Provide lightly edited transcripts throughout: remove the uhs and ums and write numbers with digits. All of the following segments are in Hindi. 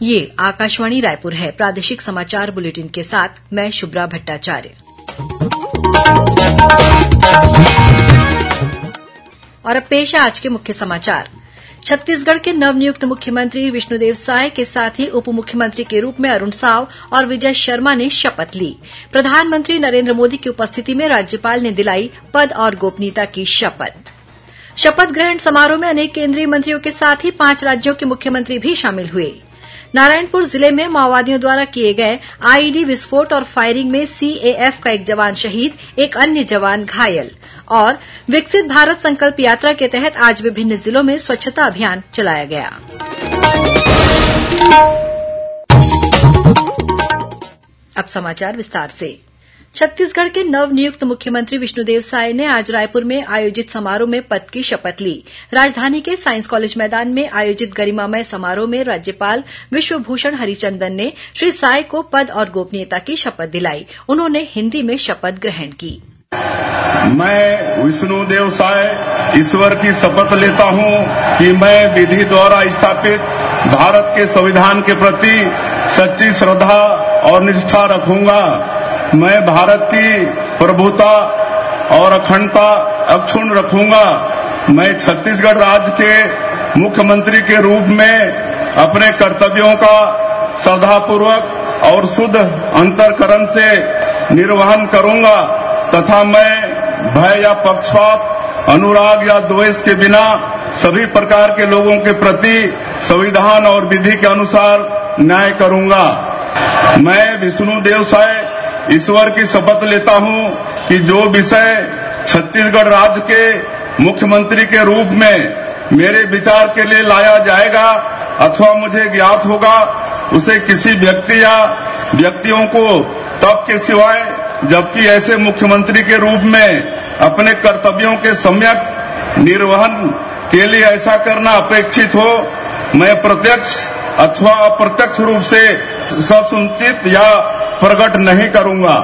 ये आकाशवाणी रायपुर है। प्रादेशिक समाचार बुलेटिन के साथ मैं शुभ्रा भट्टाचार्य। और अब पेश है आज के मुख्य समाचार। छत्तीसगढ़ के नवनियुक्त मुख्यमंत्री विष्णुदेव साय के साथ ही उप मुख्यमंत्री के रूप में अरुण साव और विजय शर्मा ने शपथ ली। प्रधानमंत्री नरेंद्र मोदी की उपस्थिति में राज्यपाल ने दिलाई पद और गोपनीयता की शपथ। शपथ ग्रहण समारोह में अनेक केंद्रीय मंत्रियों के साथ ही 5 राज्यों के मुख्यमंत्री भी शामिल हुए। नारायणपुर जिले में माओवादियों द्वारा किए गए आईईडी विस्फोट और फायरिंग में सीएएफ का एक जवान शहीद, एक अन्य जवान घायल। और विकसित भारत संकल्प यात्रा के तहत आज विभिन्न जिलों में स्वच्छता अभियान चलाया गया। अब समाचार विस्तार से। छत्तीसगढ़ के नवनियुक्त मुख्यमंत्री विष्णुदेव साय ने आज रायपुर में आयोजित समारोह में पद की शपथ ली। राजधानी के साइंस कॉलेज मैदान में आयोजित गरिमामय समारोह में राज्यपाल विश्वभूषण हरिचंदन ने श्री साय को पद और गोपनीयता की शपथ दिलाई। उन्होंने हिन्दी में शपथ ग्रहण की। मैं विष्णुदेव साय ईश्वर की शपथ लेता हूं कि मैं विधि द्वारा स्थापित भारत के संविधान के प्रति सच्ची श्रद्धा और निष्ठा रखूंगा। मैं भारत की प्रभुता और अखंडता अक्षुण्ण रखूंगा। मैं छत्तीसगढ़ राज्य के मुख्यमंत्री के रूप में अपने कर्तव्यों का श्रद्धापूर्वक और शुद्ध अंतःकरण से निर्वहन करूंगा तथा मैं भय या पक्षपात, अनुराग या द्वेष के बिना सभी प्रकार के लोगों के प्रति संविधान और विधि के अनुसार न्याय करूंगा। मैं विष्णुदेव साय ईश्वर की शपथ लेता हूं कि जो विषय छत्तीसगढ़ राज्य के मुख्यमंत्री के रूप में मेरे विचार के लिए लाया जाएगा अथवा मुझे ज्ञात होगा, उसे किसी व्यक्ति या व्यक्तियों को तब के सिवाय जबकि ऐसे मुख्यमंत्री के रूप में अपने कर्तव्यों के सम्यक निर्वहन के लिए ऐसा करना अपेक्षित हो, मैं प्रत्यक्ष अथवा अप्रत्यक्ष रूप से ससुनिश्चित या प्रकट नहीं करूंगा।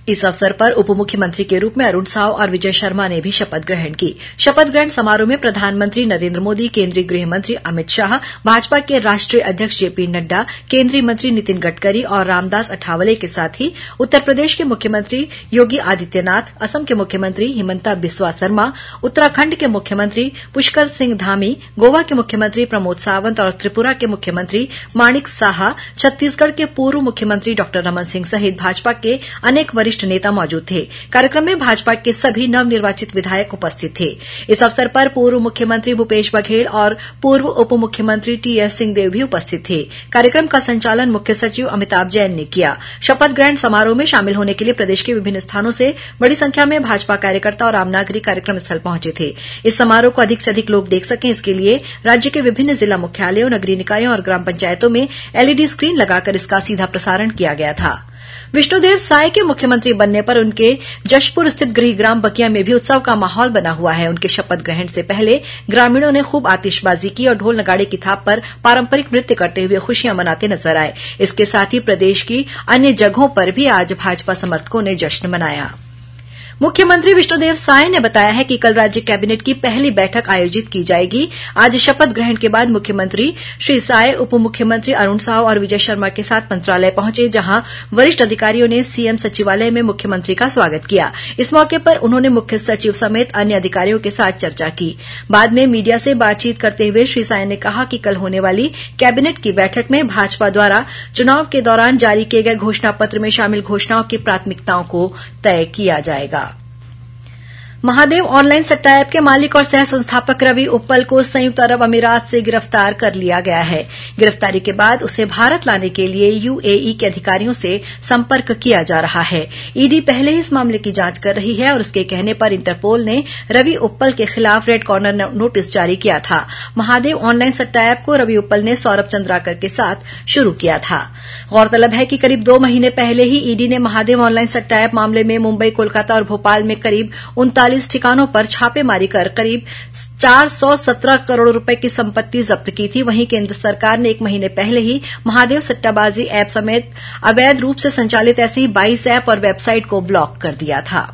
इस अवसर पर उप मुख्यमंत्री के रूप में अरुण साव और विजय शर्मा ने भी शपथ ग्रहण की। शपथ ग्रहण समारोह में प्रधानमंत्री नरेंद्र मोदी, केंद्रीय गृह मंत्री अमित शाह, भाजपा के राष्ट्रीय अध्यक्ष जेपी नड्डा, केंद्रीय मंत्री नितिन गडकरी और रामदास अठावले के साथ ही उत्तर प्रदेश के मुख्यमंत्री योगी आदित्यनाथ, असम के मुख्यमंत्री हिमंता बिस्वा शर्मा, उत्तराखंड के मुख्यमंत्री पुष्कर सिंह धामी, गोवा के मुख्यमंत्री प्रमोद सावंत और त्रिपुरा के मुख्यमंत्री माणिक साहा, छत्तीसगढ़ के पूर्व मुख्यमंत्री डॉ रमन सिंह सहित भाजपा के अनेक वरिष्ठ नेता मौजूद थे। कार्यक्रम में भाजपा के सभी नवनिर्वाचित विधायक उपस्थित थे। इस अवसर पर पूर्व मुख्यमंत्री भूपेश बघेल और पूर्व उप मुख्यमंत्री टीएस सिंहदेव भी उपस्थित थे। कार्यक्रम का संचालन मुख्य सचिव अमिताभ जैन ने किया। शपथ ग्रहण समारोह में शामिल होने के लिए प्रदेश के विभिन्न स्थानों से बड़ी संख्या में भाजपा कार्यकर्ता और आम नागरिक कार्यक्रम स्थल पहुंचे थे। इस समारोह को अधिक से अधिक लोग देख सकें, इसके लिए राज्य के विभिन्न जिला मुख्यालयों, नगरीय निकायों और ग्राम पंचायतों में एलईडी स्क्रीन लगाकर इसका सीधा प्रसारण किया गया था। विष्णुदेव साय के मुख्यमंत्री बनने पर उनके जशपुर स्थित गृहग्राम बकिया में भी उत्सव का माहौल बना हुआ है। उनके शपथ ग्रहण से पहले ग्रामीणों ने खूब आतिशबाजी की और ढोल नगाड़े की थाप पर पारंपरिक नृत्य करते हुए खुशियां मनाते नजर आए। इसके साथ ही प्रदेश की अन्य जगहों पर भी आज भाजपा समर्थकों ने जश्न मनाया। मुख्यमंत्री विष्णुदेव साय ने बताया है कि कल राज्य कैबिनेट की पहली बैठक आयोजित की जाएगी। आज शपथ ग्रहण के बाद मुख्यमंत्री श्री साय उप मुख्यमंत्री अरुण साव और विजय शर्मा के साथ मंत्रालय पहुंचे, जहां वरिष्ठ अधिकारियों ने सीएम सचिवालय में मुख्यमंत्री का स्वागत किया। इस मौके पर उन्होंने मुख्य सचिव समेत अन्य अधिकारियों के साथ चर्चा की। बाद में मीडिया से बातचीत करते हुए श्री साय ने कहा कि कल होने वाली कैबिनेट की बैठक में भाजपा द्वारा चुनाव के दौरान जारी किए गए घोषणा पत्र में शामिल घोषणाओं की प्राथमिकताओं को तय किया जाएगा। महादेव ऑनलाइन सट्टा ऐप के मालिक और सह संस्थापक रवि उप्पल को संयुक्त अरब अमीरात से गिरफ्तार कर लिया गया है। गिरफ्तारी के बाद उसे भारत लाने के लिए यूएई के अधिकारियों से संपर्क किया जा रहा है। ईडी पहले ही इस मामले की जांच कर रही है और उसके कहने पर इंटरपोल ने रवि उप्पल के खिलाफ रेड कॉर्नर नोटिस जारी किया था। महादेव ऑनलाइन सट्टा ऐप को रवि उप्पल ने सौरभ चंद्राकर के साथ शुरू किया था। गौरतलब है कि करीब 2 महीने पहले ही ईडी ने महादेव ऑनलाइन सट्टा ऐप मामले में मुंबई, कोलकाता और भोपाल में करीब 39 ठिकानों पर छापेमारी कर करीब 417 करोड़ रुपए की संपत्ति जब्त की थी। वहीं केंद्र सरकार ने 1 महीने पहले ही महादेव सट्टाबाजी ऐप समेत अवैध रूप से संचालित ऐसे ही 22 ऐप और वेबसाइट को ब्लॉक कर दिया था।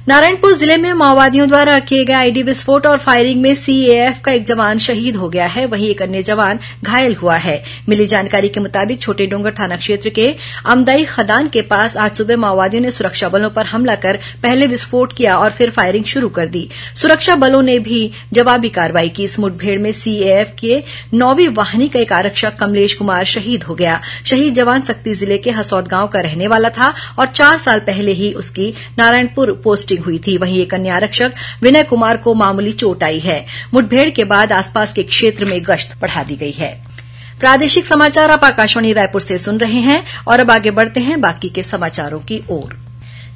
नारायणपुर जिले में माओवादियों द्वारा किए गए आईडी विस्फोट और फायरिंग में सीएएफ का एक जवान शहीद हो गया है, वहीं एक अन्य जवान घायल हुआ है। मिली जानकारी के मुताबिक छोटे डोंगर थाना क्षेत्र के अमदई खदान के पास आज सुबह माओवादियों ने सुरक्षा बलों पर हमला कर पहले विस्फोट किया और फिर फायरिंग शुरू कर दी। सुरक्षा बलों ने भी जवाबी कार्रवाई की। इस मुठभेड़ में सीएएफ के 9वीं वाहिनी का एक आरक्षक कमलेश कुमार शहीद हो गया। शहीद जवान सक्ती जिले के हसौद गांव का रहने वाला था और 4 साल पहले ही उसकी नारायणपुर पोस्टिंग हुई थी। वहीं एक अन्य आरक्षक विनय कुमार को मामूली चोट आई है। मुठभेड़ के बाद आसपास के क्षेत्र में गश्त बढ़ा दी गई है। प्रादेशिक समाचार आप आकाशवाणी रायपुर से सुन रहे हैं और अब आगे बढ़ते हैं बाकी के समाचारों की ओर।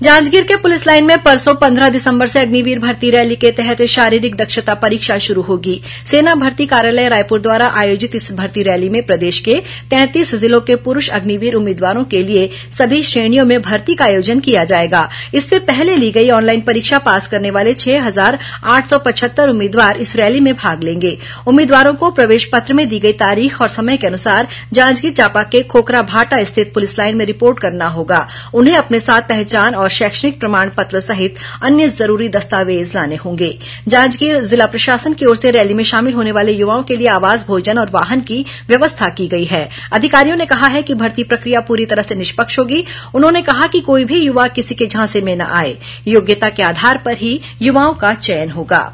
जांजगीर के पुलिस लाइन में परसों 15 दिसंबर से अग्निवीर भर्ती रैली के तहत शारीरिक दक्षता परीक्षा शुरू होगी। सेना भर्ती कार्यालय रायपुर द्वारा आयोजित इस भर्ती रैली में प्रदेश के 33 जिलों के पुरुष अग्निवीर उम्मीदवारों के लिए सभी श्रेणियों में भर्ती का आयोजन किया जाएगा। इससे पहले ली गई ऑनलाइन परीक्षा पास करने वाले 6,875 उम्मीदवार इस रैली में भाग लेंगे। उम्मीदवारों को प्रवेश पत्र में दी गई तारीख और समय के अनुसार जांजगीर चांपा के खोखरा भाटा स्थित पुलिस लाइन में रिपोर्ट करना होगा। उन्हें अपने साथ पहचान और शैक्षणिक प्रमाण पत्र सहित अन्य जरूरी दस्तावेज लाने होंगे। जांजगीर जिला प्रशासन की ओर से रैली में शामिल होने वाले युवाओं के लिए आवास, भोजन और वाहन की व्यवस्था की गई है। अधिकारियों ने कहा है कि भर्ती प्रक्रिया पूरी तरह से निष्पक्ष होगी। उन्होंने कहा कि कोई भी युवा किसी के झांसे में न आए। योग्यता के आधार पर ही युवाओं का चयन होगा।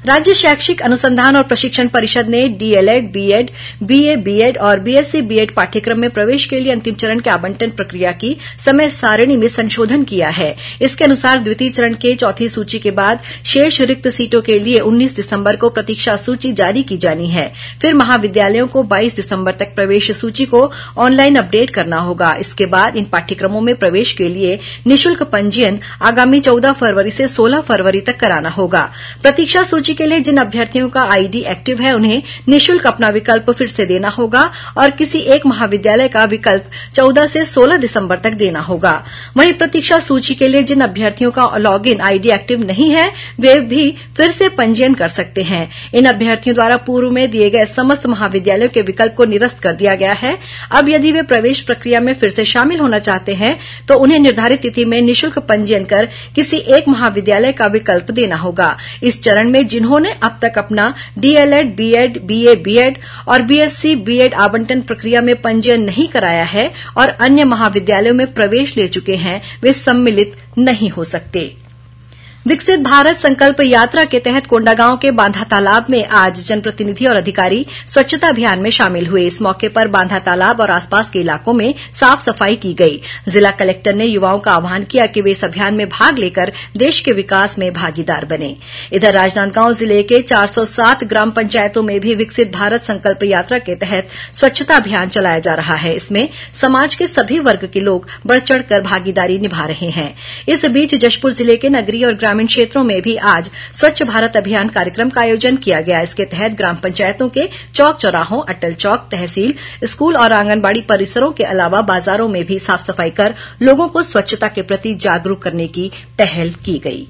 राज्य शैक्षिक अनुसंधान और प्रशिक्षण परिषद ने डीएलएड, बीएड, बीए, बीएड और बीएससी बीएड पाठ्यक्रम में प्रवेश के लिए अंतिम चरण के आवंटन प्रक्रिया की समय सारिणी में संशोधन किया है। इसके अनुसार द्वितीय चरण के चौथी सूची के बाद शेष रिक्त सीटों के लिए 19 दिसंबर को प्रतीक्षा सूची जारी की जानी है। फिर महाविद्यालयों को 22 दिसंबर तक प्रवेश सूची को ऑनलाइन अपडेट करना होगा। इसके बाद इन पाठ्यक्रमों में प्रवेश के लिए निःशुल्क पंजीयन आगामी 14 फरवरी से 16 फरवरी तक कराना होगा। प्रतीक्षा सूची के लिए जिन अभ्यर्थियों का आईडी एक्टिव है उन्हें निःशुल्क अपना विकल्प फिर से देना होगा और किसी एक महाविद्यालय का विकल्प 14 से 16 दिसंबर तक देना होगा। वहीं प्रतीक्षा सूची के लिए जिन अभ्यर्थियों का लॉगिन आईडी एक्टिव नहीं है वे भी फिर से पंजीयन कर सकते हैं। इन अभ्यर्थियों द्वारा पूर्व में दिए गए समस्त महाविद्यालयों के विकल्प को निरस्त कर दिया गया है। अब यदि वे प्रवेश प्रक्रिया में फिर से शामिल होना चाहते हैं तो उन्हें निर्धारित तिथि में निःशुल्क पंजीयन कर किसी एक महाविद्यालय का विकल्प देना होगा। इस चरण में जिन्होंने अब तक अपना डीएलएड, बीएड, बीए, बीएड और बीएससी बीएड आवंटन प्रक्रिया में पंजीयन नहीं कराया है और अन्य महाविद्यालयों में प्रवेश ले चुके हैं, वे सम्मिलित नहीं हो सकते। विकसित भारत संकल्प यात्रा के तहत कोंडागांव के बांधा तालाब में आज जनप्रतिनिधि और अधिकारी स्वच्छता अभियान में शामिल हुए। इस मौके पर बांधा तालाब और आसपास के इलाकों में साफ सफाई की गई। जिला कलेक्टर ने युवाओं का आह्वान किया कि वे इस अभियान में भाग लेकर देश के विकास में भागीदार बने। इधर राजनांदगांव जिले के 407 ग्राम पंचायतों में भी विकसित भारत संकल्प यात्रा के तहत स्वच्छता अभियान चलाया जा रहा है। इसमें समाज के सभी वर्ग के लोग बढ़ चढ़कर भागीदारी निभा रहे हैं। इस बीच जशपुर जिले के नगरीय और ग्रामीण क्षेत्रों में भी आज स्वच्छ भारत अभियान कार्यक्रम का आयोजन किया गया। इसके तहत ग्राम पंचायतों के चौक चौराहों, अटल चौक, तहसील, स्कूल और आंगनबाड़ी परिसरों के अलावा बाजारों में भी साफ सफाई कर लोगों को स्वच्छता के प्रति जागरूक करने की पहल की गई।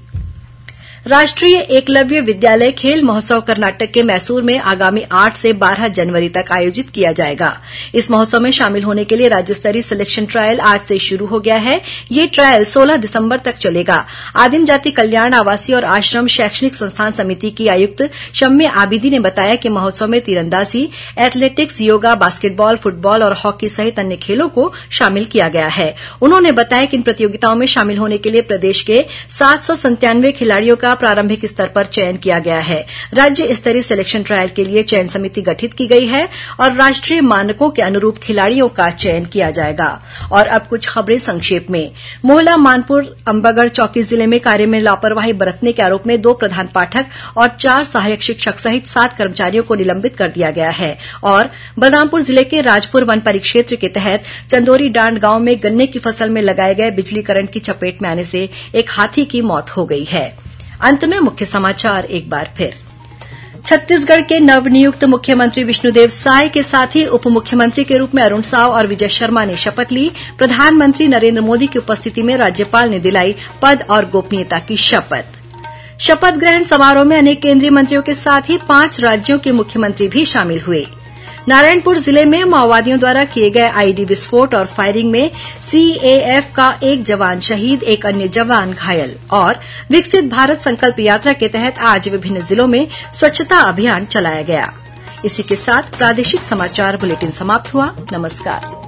राष्ट्रीय एकलव्य विद्यालय खेल महोत्सव कर्नाटक के मैसूर में आगामी 8 से 12 जनवरी तक आयोजित किया जाएगा। इस महोत्सव में शामिल होने के लिए राज्य स्तरीय सिलेक्शन ट्रायल आज से शुरू हो गया है। ये ट्रायल 16 दिसंबर तक चलेगा। आदिम जाति कल्याण आवासीय और आश्रम शैक्षणिक संस्थान समिति की आयुक्त शम्य आबिदी ने बताया कि महोत्सव में तीरंदाजी, एथलेटिक्स, योगा, बास्केटबॉल, फुटबॉल और हॉकी सहित अन्य खेलों को शामिल किया गया है। उन्होंने बताया कि इन प्रतियोगिताओं में शामिल होने के लिए प्रदेश के 797 खिलाड़ियों का प्रारंभिक स्तर पर चयन किया गया है। राज्य स्तरीय सिलेक्शन ट्रायल के लिए चयन समिति गठित की गई है और राष्ट्रीय मानकों के अनुरूप खिलाड़ियों का चयन किया जाएगा। और अब कुछ खबरें संक्षेप में। मोहला मानपुर अंबागढ़ चौकी जिले में कार्य में लापरवाही बरतने के आरोप में 2 प्रधान पाठक और 4 सहायक शिक्षक सहित 7 कर्मचारियों को निलंबित कर दिया गया है। और बलरामपुर जिले के राजपुर वन परिक्षेत्र के तहत चंदोरी डांड गांव में गन्ने की फसल में लगाए गए बिजली करंट की चपेट में आने से एक हाथी की मौत हो गई है। अंत में मुख्य समाचार एक बार फिर। छत्तीसगढ़ के नवनियुक्त मुख्यमंत्री विष्णुदेव साय के साथ ही उप मुख्यमंत्री के रूप में अरुण साव और विजय शर्मा ने शपथ ली। प्रधानमंत्री नरेंद्र मोदी की उपस्थिति में राज्यपाल ने दिलाई पद और गोपनीयता की शपथ। शपथ ग्रहण समारोह में अनेक केंद्रीय मंत्रियों के साथ ही 5 राज्यों के मुख्यमंत्री भी शामिल हुए। नारायणपुर जिले में माओवादियों द्वारा किए गए आईईडी विस्फोट और फायरिंग में सीएएफ का एक जवान शहीद, एक अन्य जवान घायल। और विकसित भारत संकल्प यात्रा के तहत आज विभिन्न जिलों में स्वच्छता अभियान चलाया गया। इसी के साथ प्रादेशिक समाचार बुलेटिन समाप्त हुआ। नमस्कार।